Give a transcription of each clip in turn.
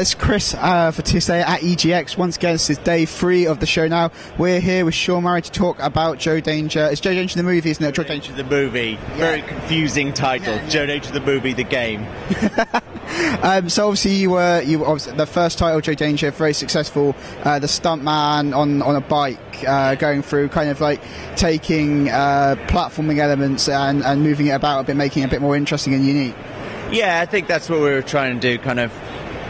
it's Chris for today at EGX. Once again, this is day 3 of the show now. We're here with Sean Murray to talk about Joe Danger. It's Joe Danger the movie, isn't it? Joe Danger the movie. Yeah. Very confusing title. Yeah. Joe Danger the movie, the game. So obviously you were the first title, Joe Danger, very successful. The stuntman on a bike, going through kind of like taking platforming elements and moving it about a bit, making it a bit more interesting and unique. Yeah, I think that's what we were trying to do. Kind of,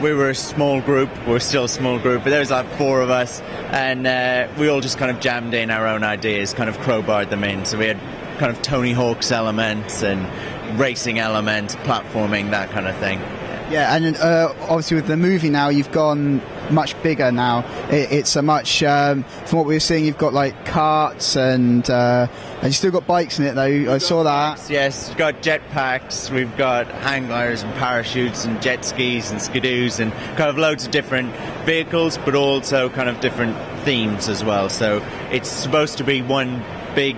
we were a small group. We're still a small group, but there was like 4 of us, and we all just kind of jammed in our own ideas, kind of crowbarred them in. So we had kind of Tony Hawk's elements and racing elements, platforming, that kind of thing. Yeah, and obviously with the movie now, you've gone much bigger now. It's a much, from what we were seeing, you've got like karts and you still got bikes in it though. I saw that. Bikes, yes, we've got jetpacks, we've got hang gliders and parachutes and jet skis and skidoos and kind of loads of different vehicles, but also kind of different themes as well. So it's supposed to be one big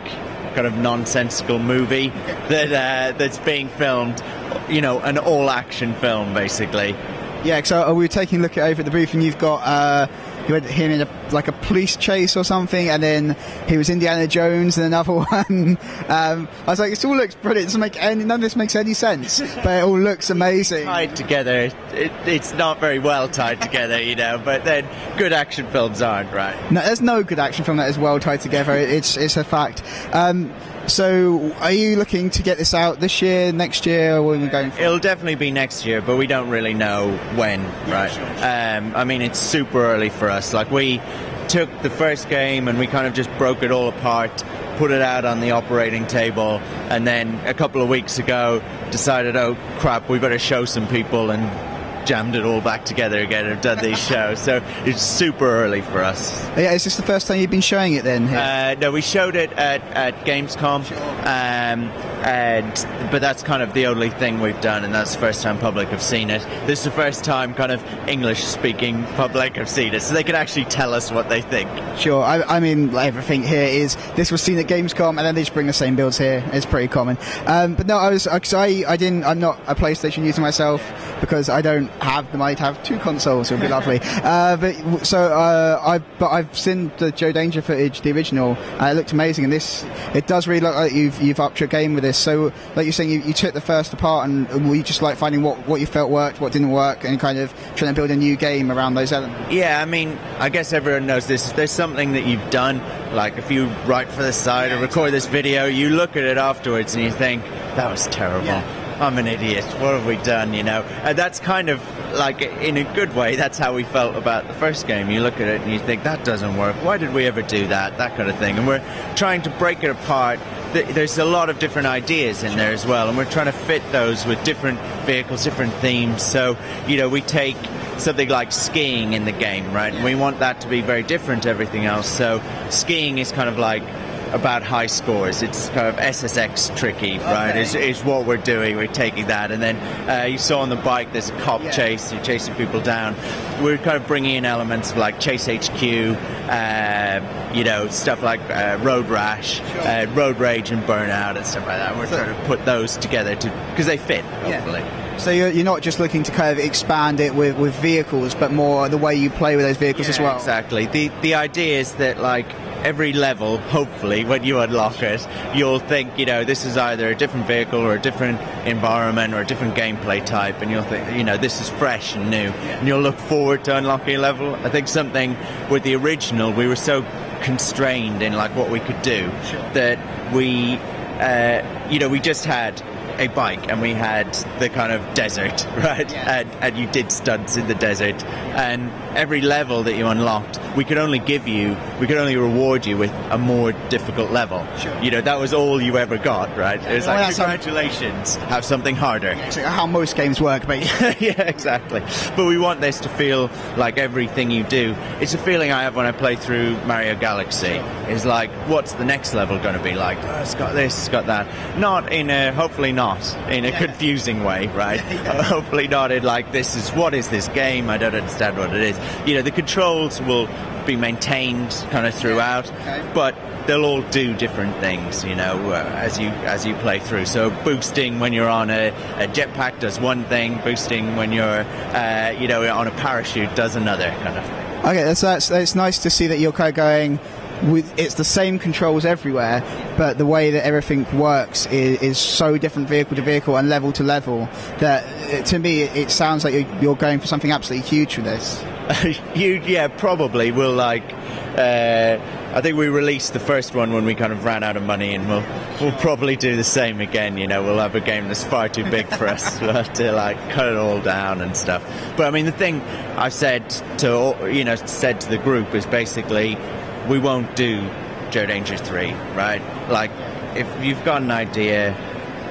kind of nonsensical movie that's being filmed, you know, an all-action film, basically. Yeah, so we were taking a look over at the booth, and you've got you had him in a police chase or something, and then he was Indiana Jones in another one. I was like, this all looks brilliant. It doesn't make none of this makes any sense, but it all looks amazing. Tied together, it's not very well tied together, you know. But then good action films aren't, right? No, there's no good action film that is well tied together. It's a fact. So, are you looking to get this out this year, next year, or what are we going for? It'll definitely be next year, but we don't really know when, right? Sure. I mean, it's super early for us. Like, we took the first game and we kind of just broke it all apart, put it out on the operating table, and then a couple of weeks ago decided, oh crap, we better show some people, and jammed it all back together again and done these shows. So it's super early for us. Yeah, is this the first time you've been showing it then? No, we showed it at Gamescom, sure. But that's kind of the only thing we've done, and that's the first time public have seen it. This is the first time kind of English-speaking public have seen it, so they can actually tell us what they think. Sure, I mean, everything here is, this was seen at Gamescom, and then they just bring the same builds here. It's pretty common. But no, I'm not a PlayStation user myself, because I don't have them. I'd have 2 consoles. It would be lovely. But I've seen the Joe Danger footage, the original. It looked amazing, and it does really look like you've upped your game with this. So, like you're saying, you took the first apart, and were you just like finding what you felt worked, what didn't work, and kind of trying to build a new game around those elements? Yeah, I mean, I guess everyone knows this. If there's something that you've done, like if you write for the site or record this video, you look at it afterwards and you think, that was terrible. Yeah. I'm an idiot. What have we done, you know? And that's kind of, like, in a good way, that's how we felt about the first game. You look at it and you think, that doesn't work. Why did we ever do that? That kind of thing. And we're trying to break it apart. There's a lot of different ideas in there as well, and we're trying to fit those with different vehicles, different themes. So, you know, we take something like skiing in the game, right? And we want that to be very different to everything else. So skiing is kind of like about high scores. It's kind of SSX tricky, right? Okay. Is what we're doing. We're taking that, and then you saw on the bike there's a cop chase. You're chasing people down. We're kind of bringing in elements like Chase HQ, you know, stuff like Road Rash, Road Rage, and Burnout, and stuff like that. We're trying to put those together because they fit, hopefully. Yeah. So you're not just looking to kind of expand it with vehicles, but more the way you play with those vehicles as well. Exactly. The idea is that, like, every level, hopefully, when you unlock it, you'll think, you know, this is either a different vehicle or a different environment or a different gameplay type, and you'll think, you know, this is fresh and new, and you'll look forward to unlocking a level. I think something with the original, we were so constrained in, like, what we could do, that we, you know, we just had a bike and we had the kind of desert, right? Yeah. And you did stunts in the desert, and every level that you unlocked, we could only reward you with a more difficult level. Sure. You know, that was all you ever got, right? It was like, congratulations, have something harder. Yeah, it's like how most games work, basically. Yeah, exactly. But we want this to feel like everything you do. It's a feeling I have when I play through Mario Galaxy. It's like, what's the next level going to be like? Oh, it's got this, it's got that. Hopefully not in a confusing way, right? Hopefully not in like, what is this game? I don't understand what it is. You know, the controls will be maintained kind of throughout, but they'll all do different things, you know, as you play through. So boosting when you're on a jetpack does one thing, boosting when you're you know, on a parachute does another kind of thing. Okay, it's nice to see that you're kind of going with, it's the same controls everywhere, but the way that everything works is so different vehicle to vehicle and level to level that to me it sounds like you're going for something absolutely huge for this. Yeah, probably. We'll like I think we released the first one when we kind of ran out of money, and we'll probably do the same again. You know, we'll have a game that's far too big for us. We'll have to like cut it all down and stuff. But I mean, the thing I said to the group is basically we won't do Joe Danger 3, right? Like, if you've got an idea,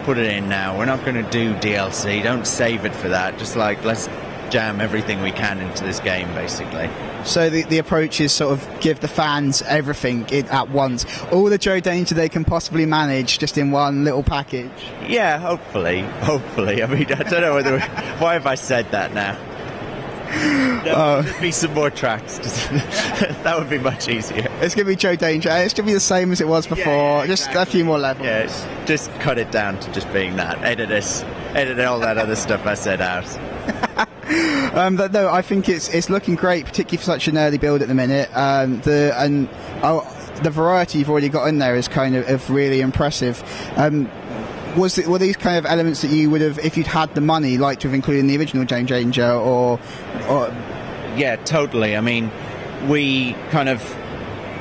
put it in now. We're not going to do DLC. Don't save it for that. Just like let's jam everything we can into this game, basically. So the approach is sort of give the fans everything at once. All the Joe Danger they can possibly manage just in one little package. Yeah, hopefully. I mean, I don't know whether... Why have I said that now? There'd be some more tracks. That would be much easier. It's going to be Joe Danger. It's going to be the same as it was before. Yeah, just exactly. A few more levels. Yeah, just cut it down to just being that. Edit all that other stuff I said out. But no, I think it's looking great, particularly for such an early build at the minute. The variety you've already got in there is kind of really impressive. Were these kind of elements that you would have, if you'd had the money, liked to have included in the original Joe Danger, or? Yeah, totally. I mean, we kind of,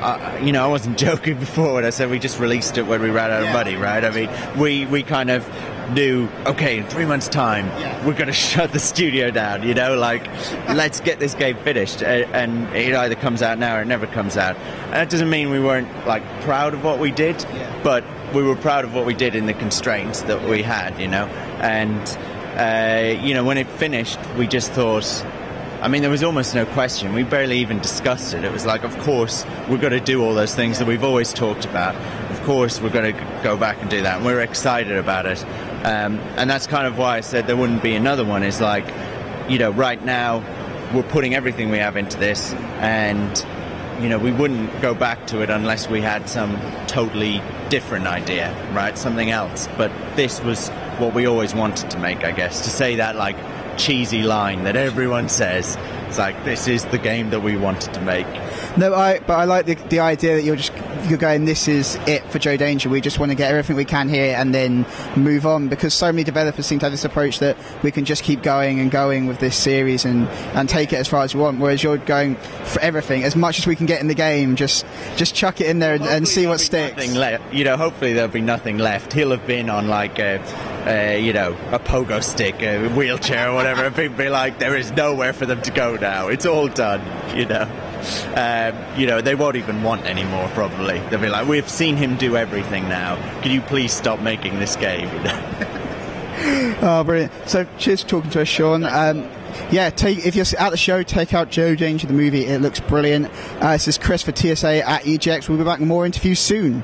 I wasn't joking before when I said we just released it when we ran out of money, right? I mean, we kind of knew, okay, in 3 months' time, we're going to shut the studio down, you know, like, let's get this game finished, and it either comes out now or it never comes out. And that doesn't mean we weren't, like, proud of what we did, but we were proud of what we did in the constraints that we had, you know, and, when it finished, we just thought, I mean, there was almost no question. We barely even discussed it. It was like, of course, we're going to do all those things that we've always talked about. Of course, we're going to go back and do that. And we're excited about it. And that's kind of why I said there wouldn't be another one. Is like, right now, we're putting everything we have into this. And, we wouldn't go back to it unless we had some totally different idea, right? Something else. But this was what we always wanted to make, I guess. To say that, like, cheesy line that everyone says. It's like, this is the game that we wanted to make. No, but I like the idea that you're going, this is it for Joe Danger. We just want to get everything we can here and then move on, because so many developers seem to have this approach that we can just keep going and going with this series and take it as far as we want, whereas you're going for everything, as much as we can get in the game, just chuck it in there and see what sticks. Hopefully there'll be nothing left. He'll have been on like a pogo stick, a wheelchair or whatever, and people be like, there is nowhere for them to go now. It's all done, they won't even want any more, probably. They'll be like, we've seen him do everything now. Can you please stop making this game? Oh, brilliant. So, cheers for talking to us, Sean. If you're at the show, take out Joe Danger, the movie. It looks brilliant. This is Chris for TSA at EGX. We'll be back with more interviews soon.